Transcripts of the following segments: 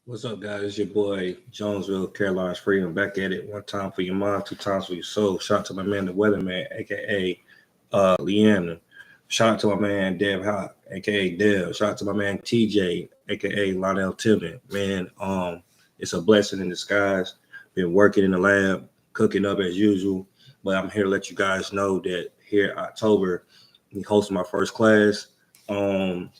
What's up, guys? It's your boy Jonesville, Carolina's Freedom, back at it. One time for your mind, two times for your soul. Shout out to my man, the Weatherman, aka Leanna. Shout out to my man, Dev Hot, aka Dev. Shout out to my man, TJ, aka Lionel Tillman. Man, it's a blessing in disguise. Been working in the lab, cooking up as usual. But I'm here to let you guys know that here October, we host my first class. Um,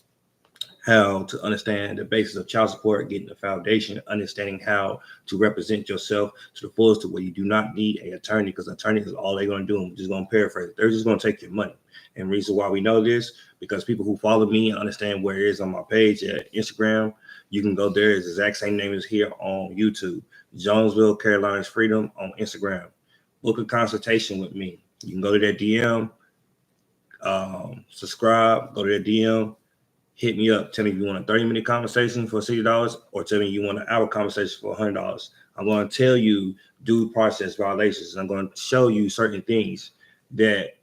how to understand the basis of child support, getting the foundation, understanding how to represent yourself to the fullest to where you do not need an attorney because attorney is all they're going to do. I'm just going to paraphrase. They're just going to take your money. And the reason why we know this, because people who follow me understand where it is on my page at Instagram. You can go there. It's the exact same name as here on YouTube. Jonesville, Carolina's Freedom on Instagram. Book a consultation with me. You can go to that DM, subscribe, go to that DM, hit me up. Tell me if you want a 30-minute conversation for $60 or tell me you want an hour conversation for $100. I'm going to tell you due process violations. I'm going to show you certain things that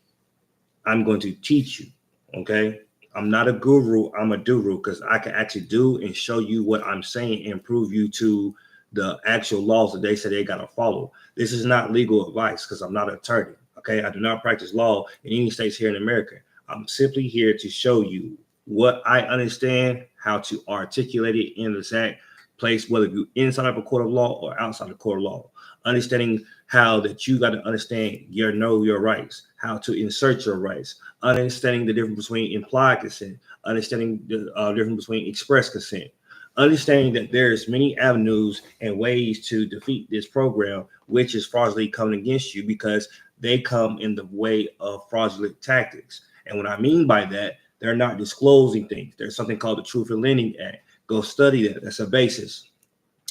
I'm going to teach you. Okay. I'm not a guru. I'm a guru because I can actually do and show you what I'm saying and prove you to the actual laws that they say they got to follow. This is not legal advice because I'm not an attorney. Okay. I do not practice law in any states here in America. I'm simply here to show you what I understand, how to articulate it in the exact place, whether you're inside of a court of law or outside of court of law. Understanding how that you got to understand your rights, how to insert your rights, understanding the difference between implied consent, understanding the difference between express consent, understanding that there's many avenues and ways to defeat this program, which is fraudulently coming against you because they come in the way of fraudulent tactics. And what I mean by that, they're not disclosing things. There's something called the Truth in Lending Act. Go study that. That's a basis.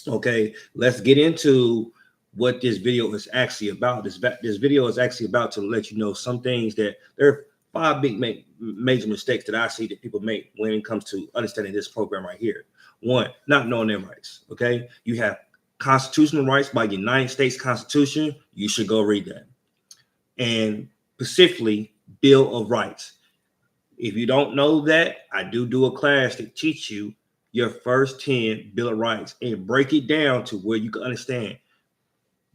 Okay, let's get into what this video is actually about. This video is actually about to let you know some things that there are five big major mistakes that I see that people make when it comes to understanding this program right here. One, not knowing their rights. Okay, you have constitutional rights by the United States Constitution. You should go read that. And specifically, Bill of Rights. If you don't know that, I do a class to teach you your first 10 Bill of Rights and break it down to where you can understand.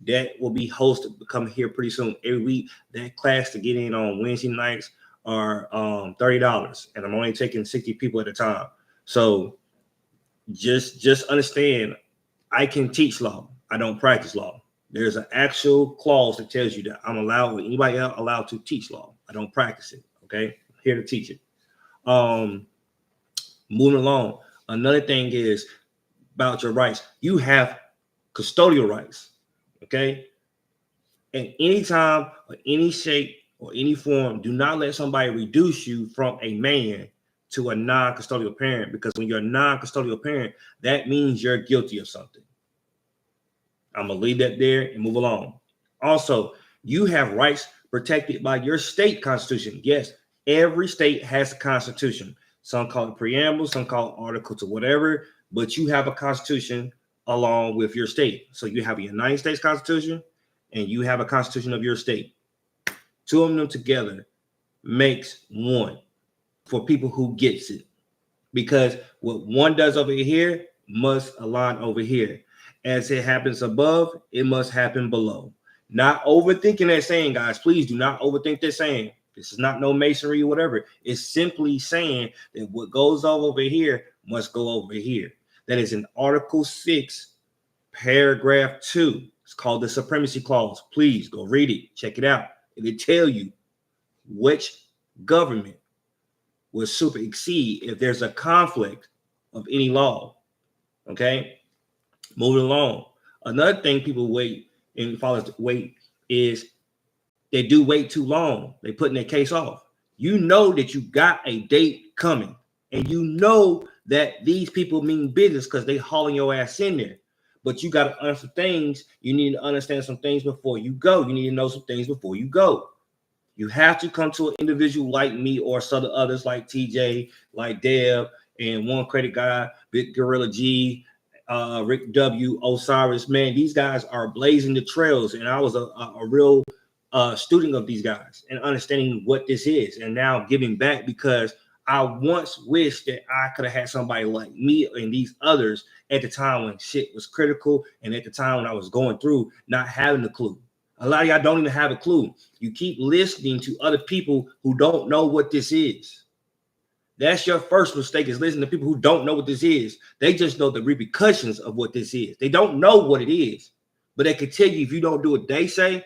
That will be hosted, come here pretty soon every week. That class to get in on Wednesday nights are $30, and I'm only taking 60 people at a time. So just understand, I can teach law. I don't practice law. There's an actual clause that tells you that I'm allowed, anybody else allowed to teach law. I don't practice it. Okay. Here to teach it. Moving along. Another thing is about your rights. You have custodial rights. Okay. And anytime or any shape or any form, do not let somebody reduce you from a man to a non-custodial parent, because when you're a non-custodial parent, that means you're guilty of something. I'm going to leave that there and move along. Also, you have rights protected by your state constitution. Yes. Every state has a constitution. Some call it preamble, some call it articles or whatever, but you have a constitution along with your state. So you have a United States Constitution and you have a constitution of your state. Two of them together makes one for people who gets it. Because what one does over here must align over here. As it happens above, it must happen below. Not overthinking that saying, guys. Please do not overthink that saying. This is not no masonry or whatever. It's simply saying that what goes over here must go over here. That is in Article 6, Paragraph 2. It's called the Supremacy Clause. Please go read it. Check it out. It'll tell you which government will super exceed if there's a conflict of any law. Okay? Moving along. Another thing people wait and fathers wait is they do wait too long. They putting their case off. You know that you got a date coming, and you know that these people mean business because they hauling your ass in there. But you got to understand things. You need to understand some things before you go. You need to know some things before you go. You have to come to an individual like me or some of others like TJ, like Dev, and One Credit Guy, Big Gorilla G, Rick W, Osiris. Man, these guys are blazing the trails, and I was a real student of these guys and understanding what this is, and now giving back because I once wished that I could have had somebody like me and these others at the time when shit was critical, and at the time when I was going through not having a clue. A lot of y'all don't even have a clue. You keep listening to other people who don't know what this is. That's your first mistake, is listening to people who don't know what this is. They just know the repercussions of what this is. They don't know what it is, but they can tell you if you don't do what they say,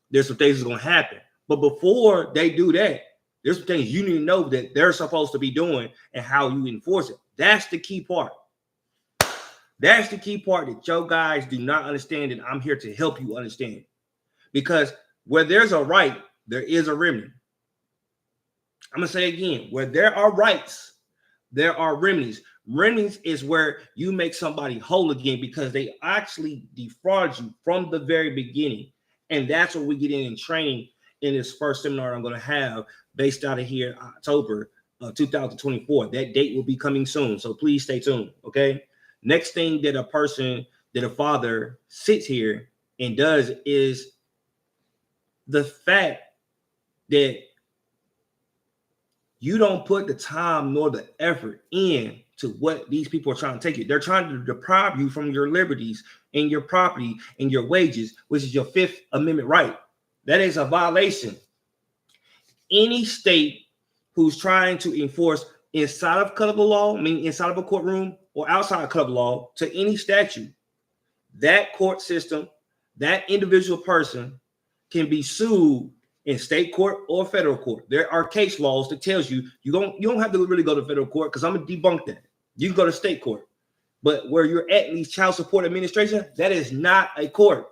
there's some things that's going to happen. But before they do that, there's some things you need to know that they're supposed to be doing and how you enforce it. That's the key part. That's the key part that your guys do not understand, and I'm here to help you understand. Because where there's a right, there is a remedy. I'm going to say again, where there are rights, there are remedies. Remedies is where you make somebody whole again because they actually defraud you from the very beginning. And that's what we get in training in this first seminar I'm going to have based out of here, October of 2024. That date will be coming soon. So please stay tuned. Okay. Next thing that a father sits here and does is the fact that you don't put the time nor the effort in to what these people are trying to take you. They're trying to deprive you from your liberties and your property and your wages, which is your Fifth Amendment right. That is a violation. Any state who's trying to enforce inside of color law, meaning inside of a courtroom or outside of color law, to any statute, that court system, that individual person can be sued in state court or federal court. There are case laws that tells you you don't have to really go to federal court, because I'm gonna debunk that. You can go to state court, but where you're at in these child support administration, that is not a court.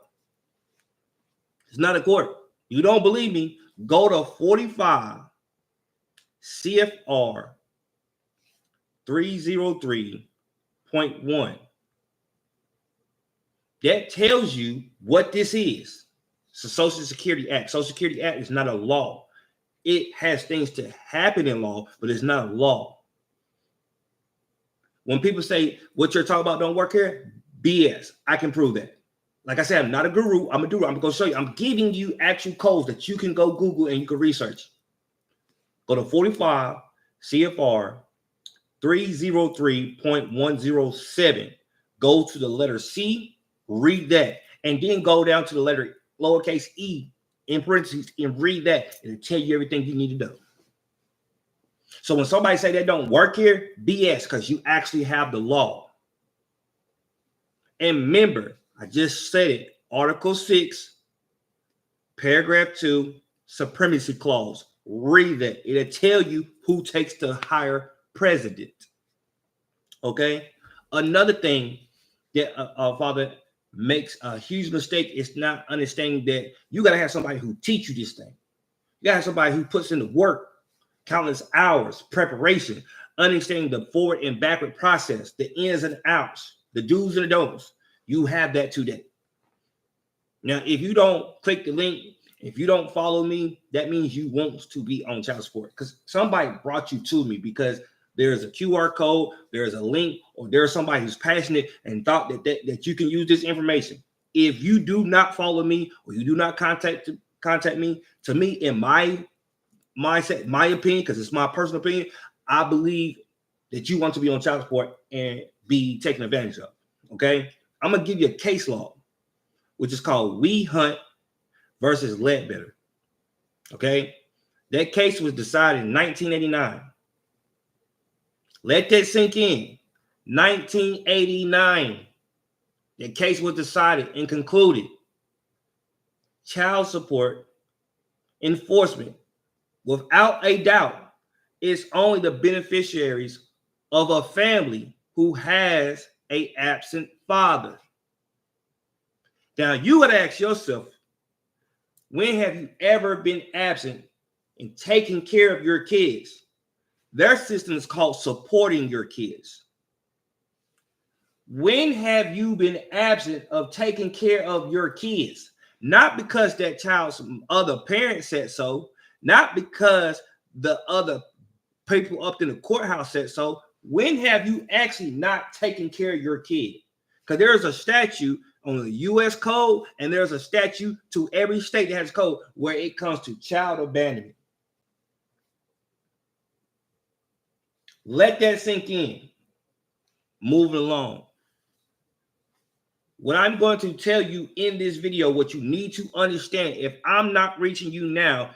It's not a court. You don't believe me? Go to 45 CFR 303.1. That tells you what this is. It's the Social Security Act. Social Security Act is not a law. It has things to happen in law, but it's not a law. When people say what you're talking about don't work here, BS. I can prove that. Like I said, I'm not a guru. I'm a guru. I'm going to show you. I'm giving you actual codes that you can go Google and you can research. Go to 45 CFR 303.107. Go to the letter C, read that, and then go down to the letter lowercase e in parentheses and read that. It'll tell you everything you need to know. So when somebody say that don't work here, BS, because you actually have the law. And remember, I just said it, Article 6, Paragraph 2, Supremacy Clause. Read that. It'll tell you who takes the higher president. Okay? Another thing that a father makes a huge mistake is not understanding that you got to have somebody who teach you this thing. You got to have somebody who puts in the work, countless hours, preparation, understanding the forward and backward process, the ins and outs, the do's and the don'ts. You have that today. Now, if you don't click the link, if you don't follow me, that means you want to be on child support, because somebody brought you to me because there's a QR code, there's a link, or there's somebody who's passionate and thought that you can use this information. If you do not follow me or you do not contact me, to me, in my mindset, my opinion, because it's my personal opinion, I believe that you want to be on child support and be taken advantage of. Okay, I'm gonna give you a case law, which is called We Hunt versus Ledbetter. Okay, that case was decided in 1989. Let that sink in. 1989. The case was decided and concluded. Child support enforcement, without a doubt, is only the beneficiaries of a family who has an absent father. Now, you would ask yourself, when have you ever been absent and taking care of your kids? Their system is called supporting your kids. When have you been absent of taking care of your kids? Not because that child's other parent said so, not because the other people up in the courthouse said so. When have you actually not taken care of your kid? Because there's a statute on the U.S. code, and there's a statute to every state that has a code where it comes to child abandonment. Let that sink in. Moving along. What I'm going to tell you in this video, what you need to understand, if I'm not reaching you now,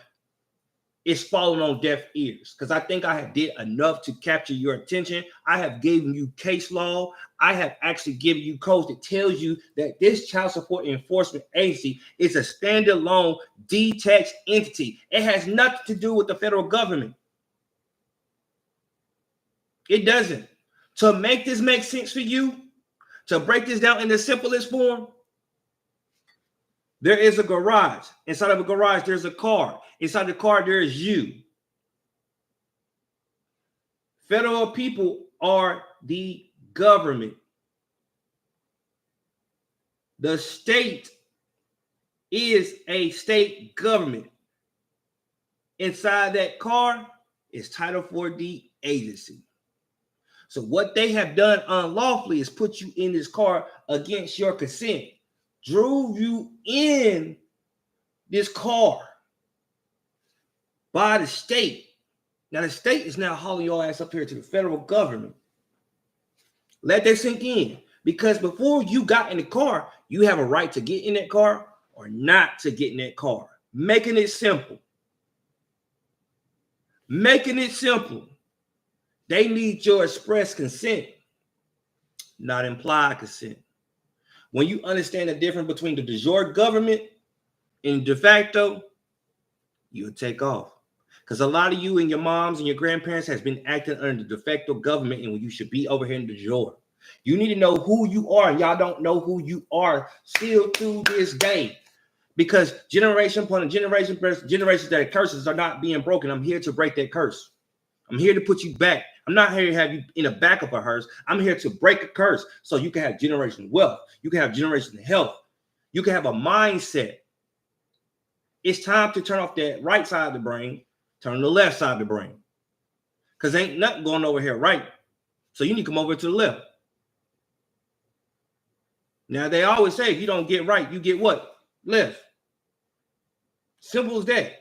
it's falling on deaf ears, because I think I did enough to capture your attention. I have given you case law. I have actually given you codes that tells you that this child support enforcement agency is a standalone detached entity. It has nothing to do with the federal government. It doesn't. To make this make sense for you, to break this down in the simplest form, there is a garage. Inside of a garage, there's a car. Inside the car, there is you. Federal people are the government. The state is a state government. Inside that car is Title 4D agency. So what they have done unlawfully is put you in this car against your consent. Drove you in this car by the state. Now the state is now hauling your ass up here to the federal government. Let that sink in. Because before you got in the car, you have a right to get in that car or not to get in that car. Making it simple. Making it simple. They need your express consent, not implied consent. When you understand the difference between the de jure government and de facto, you'll take off. Because a lot of you and your moms and your grandparents has been acting under the de facto government, and when you should be over here in de jure. You need to know who you are, and y'all don't know who you are still to this day. Because generation upon generation, generations that are curses are not being broken. I'm here to break that curse. I'm here to put you back. I'm not here to have you in the back of a hearse. I'm here to break a curse so you can have generational wealth. You can have generational health. You can have a mindset. It's time to turn off that right side of the brain, turn on the left side of the brain. Because ain't nothing going over here right. So you need to come over to the left. Now, they always say if you don't get right, you get what? Left. Simple as that.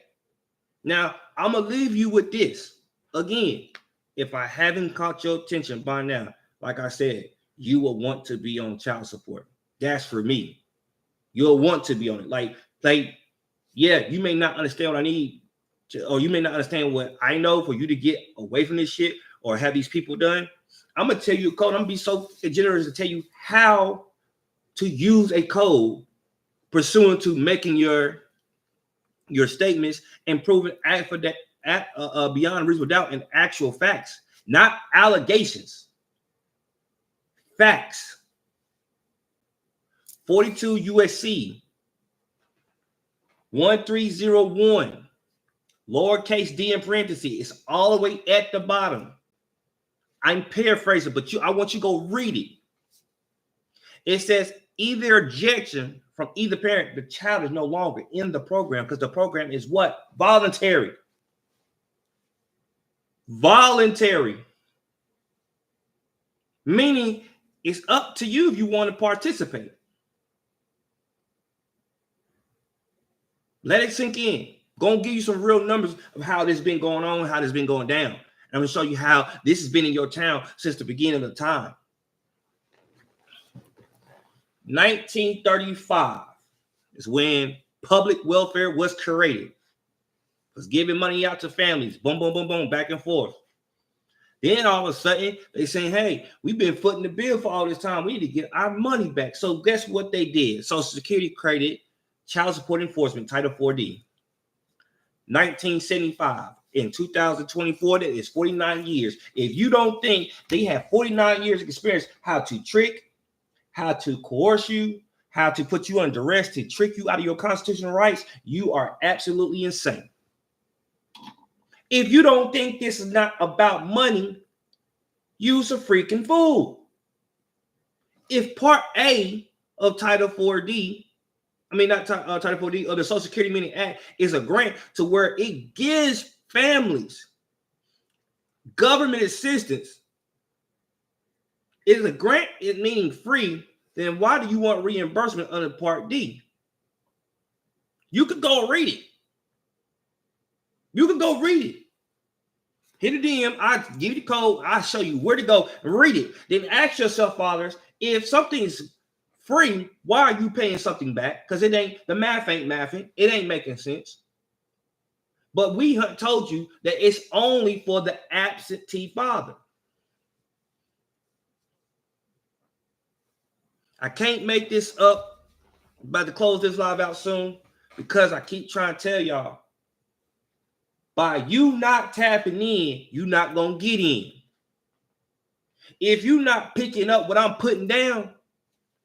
Now, I'm going to leave you with this. Again, if I haven't caught your attention by now, like I said, you will want to be on child support. That's for me. You'll want to be on it. Like, yeah, you may not understand what I need, or you may not understand what I know for you to get away from this shit or have these people done. I'm going to tell you a code. I'm going to be so generous to tell you how to use a code pursuant to making your statements and proving beyond reasonable doubt and actual facts, not allegations. Facts. 42 USC 1301, lowercase d in parentheses. It's all the way at the bottom. I'm paraphrasing, but I want you to go read it. It says either objection from either parent, the child is no longer in the program because the program is what? Voluntary. Voluntary. Meaning it's up to you if you want to participate. Let it sink in. Gonna give you some real numbers of how this has been going on, how this has been going down. And I'm gonna show you how this has been in your town since the beginning of the time. 1935 is when public welfare was created. It was giving money out to families, boom, boom, boom, boom, back and forth. Then all of a sudden, they saying, hey, we've been footing the bill for all this time. We need to get our money back. So guess what they did? Social Security created Child Support Enforcement, Title 4D. 1975. In 2024, that is 49 years. If you don't think they have 49 years of experience how to trick, how to coerce you, how to put you under duress to trick you out of your constitutional rights, you are absolutely insane. If you don't think this is not about money, you's a freaking fool. If Part A of Title 4D, Title 4D of the Social Security Meaning Act is a grant to where it gives families government assistance, it is a grant, it meaning free, then why do you want reimbursement under Part D? You could go read it. You can go read it. Hit a DM. I give you the code. I show you where to go and read it. Then ask yourself, fathers, if something's free, why are you paying something back? Because it ain't, the math ain't mathing. It ain't making sense. But we told you that it's only for the absentee father. I can't make this up. I'm about to close this live out soon because I keep trying to tell y'all, by you not tapping in, you're not going to get in. If you're not picking up what I'm putting down,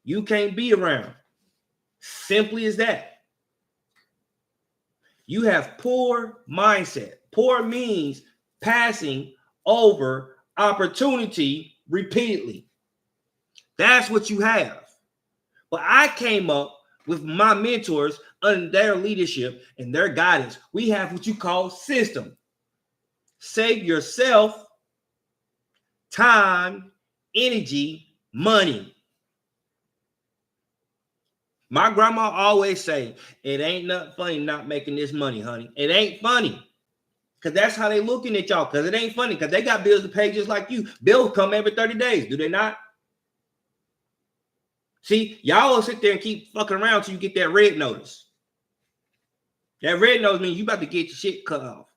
you can't be around. Simply as that. You have poor mindset. Poor means passing over opportunity repeatedly. That's what you have. But I came up with my mentors under their leadership and their guidance. We have what you call system. Save yourself time, energy, money. My grandma always say, it ain't nothing funny not making this money, honey. It ain't funny. Because that's how they looking at y'all. Because it ain't funny. Because they got bills to pay just like you. Bills come every 30 days. Do they not? See, y'all will sit there and keep fucking around till you get that red notice. That red notice means you about to get your shit cut off.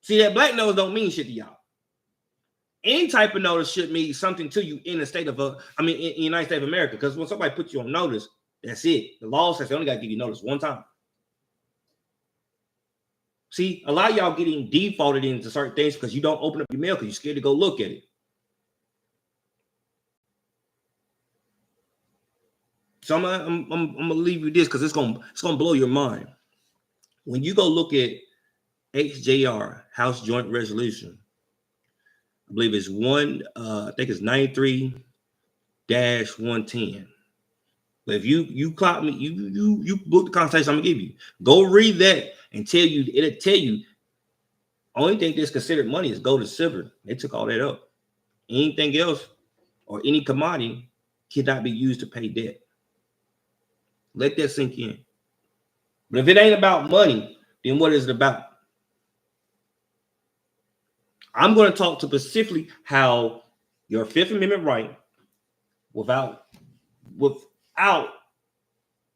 See, that black notice don't mean shit to y'all. Any type of notice should mean something to you in the state of, in the United States of America. Because when somebody puts you on notice, that's it. The law says they only got to give you notice one time. See, a lot of y'all getting defaulted into certain things because you don't open up your mail because you're scared to go look at it. So I'm gonna leave you this because it's gonna blow your mind. When you go look at HJR, House Joint Resolution, I believe it's I think it's 93-110. But if you clock me, you book the conversation I'm gonna give you. Go read that and it'll tell you only thing that's considered money is gold and silver. They took all that up. Anything else or any commodity cannot be used to pay debt. Let that sink in. But if it ain't about money, then what is it about? I'm going to talk to specifically how your Fifth Amendment right, without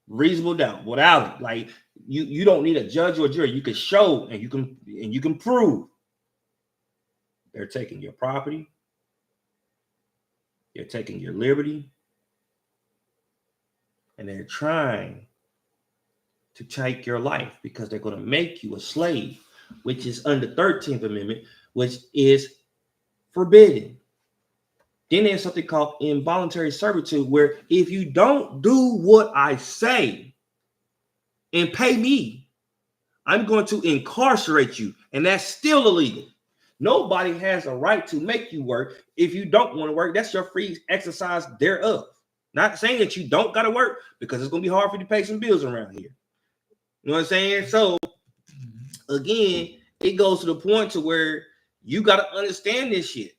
reasonable doubt, without it, like you don't need a judge or a jury. You can show and you can prove they're taking your property, they're taking your liberty, and they're trying to take your life because they're going to make you a slave, which is under 13th Amendment, which is forbidden. Then there's something called involuntary servitude, where if you don't do what I say and pay me, I'm going to incarcerate you, and that's still illegal. Nobody has a right to make you work. If you don't want to work, that's your free exercise thereof. Not saying that you don't got to work, because it's going to be hard for you to pay some bills around here. You know what I'm saying? So again, it goes to the point to where you got to understand this shit.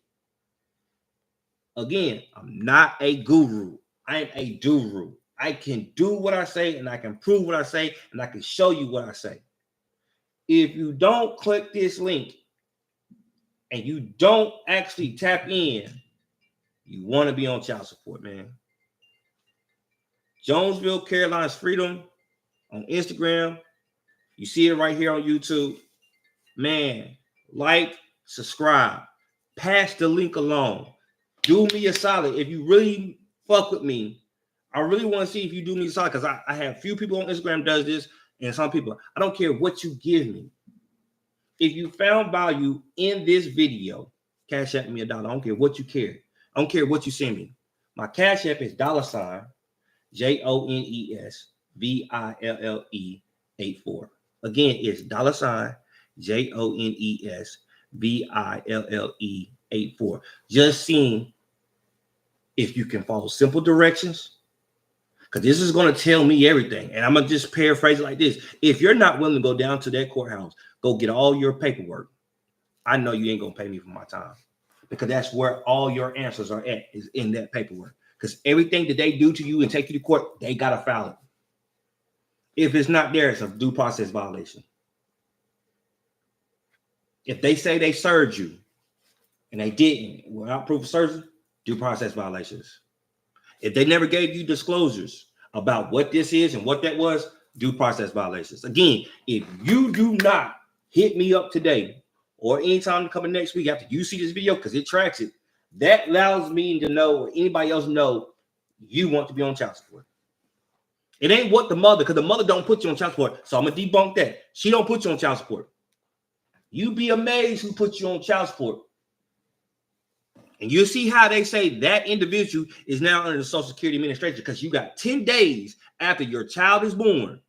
Again, I'm not a guru. I'm a guru. I can do what I say, and I can prove what I say, and I can show you what I say. If you don't click this link and you don't actually tap in, you want to be on child support, man. Jonesville, Carolina's Freedom on Instagram. You see it right here on YouTube. Man, like, subscribe, pass the link along. Do me a solid. If you really fuck with me, I really want to see if you do me a solid, because I have few people on Instagram does this, and some people, I don't care what you give me. If you found value in this video, cash app me $1. I don't care what you care. I don't care what you send me. My cash app is $JONESVILLE 84. Again, it's $JONESVILLE 84. Just seeing if you can follow simple directions, because this is going to tell me everything. And I'm going to just paraphrase it like this. If you're not willing to go down to that courthouse, go get all your paperwork, I know you ain't going to pay me for my time, because that's where all your answers are at, is in that paperwork. Because everything that they do to you and take you to court, they got to file it. If it's not there, it's a due process violation. If they say they served you and they didn't, without proof of service, due process violations. If they never gave you disclosures about what this is and what that was, due process violations. Again, if you do not hit me up today or anytime coming next week after you see this video, because it tracks it, that allows me to know, or anybody else know, you want to be on child support. It ain't what the mother, because the mother don't put you on child support. So I'm gonna debunk that. She don't put you on child support. You be amazed who put you on child support. And you'll see how they say that individual is now under the Social Security Administration, because you got 10 days after your child is born.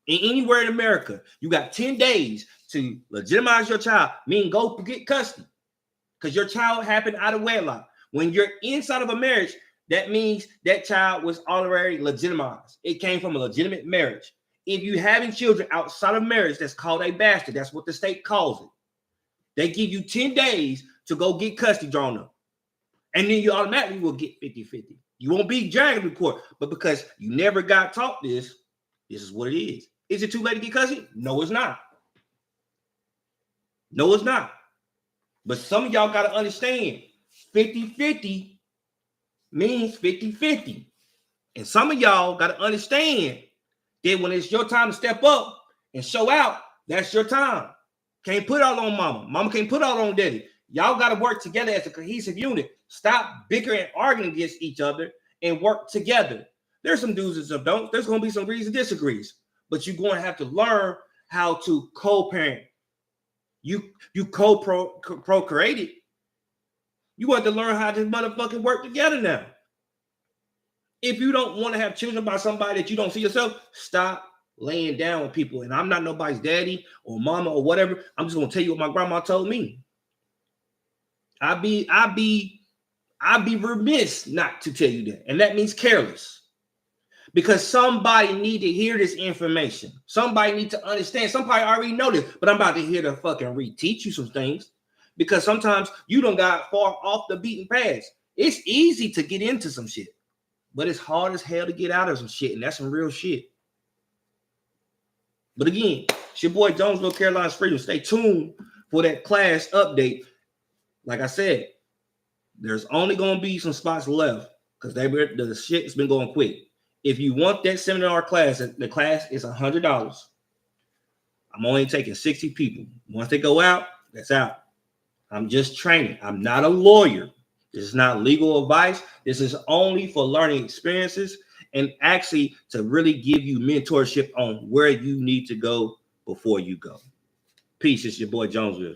And anywhere in America, you got 10 days to legitimize your child, meaning go get custody, because your child happened out of wedlock. When you're inside of a marriage, that means that child was already legitimized. It came from a legitimate marriage. If you having children outside of marriage, that's called a bastard. That's what the state calls it. They give you 10 days to go get custody drawn up. And then you automatically will get 50-50. You won't be dragged to court. But because you never got taught this, this is what it is. Is it too late to get custody? No, it's not. No, it's not. But some of y'all got to understand, 50-50 means 50-50. And some of y'all got to understand that when it's your time to step up and show out, that's your time. Can't put it all on mama. Mama can't put it all on daddy. Y'all got to work together as a cohesive unit. Stop bickering and arguing against each other and work together. There's some do's and some don'ts. There's going to be some agrees and disagrees. But you're going to have to learn how to co-parent. You co-procreated. You want to learn how to motherfucking work together now. If you don't want to have children by somebody that you don't see yourself, stop laying down with people. And I'm not nobody's daddy or mama or whatever. I'm just going to tell you what my grandma told me. I'd be remiss not to tell you that. And that means careless. Because somebody need to hear this information. Somebody need to understand. Somebody already know this, but I'm about to hear to fucking reteach you some things. Because sometimes you done got far off the beaten path. It's easy to get into some shit, but it's hard as hell to get out of some shit, and that's some real shit. But again, it's your boy Jones, North Carolina's Freedom. Stay tuned for that class update. Like I said, there's only going to be some spots left because the shit's been going quick. If you want that seminar class, the class is $100. I'm only taking 60 people. Once they go out, that's out. I'm just training. I'm not a lawyer. This is not legal advice. This is only for learning experiences and actually to really give you mentorship on where you need to go before you go. Peace. It's your boy Jonesville.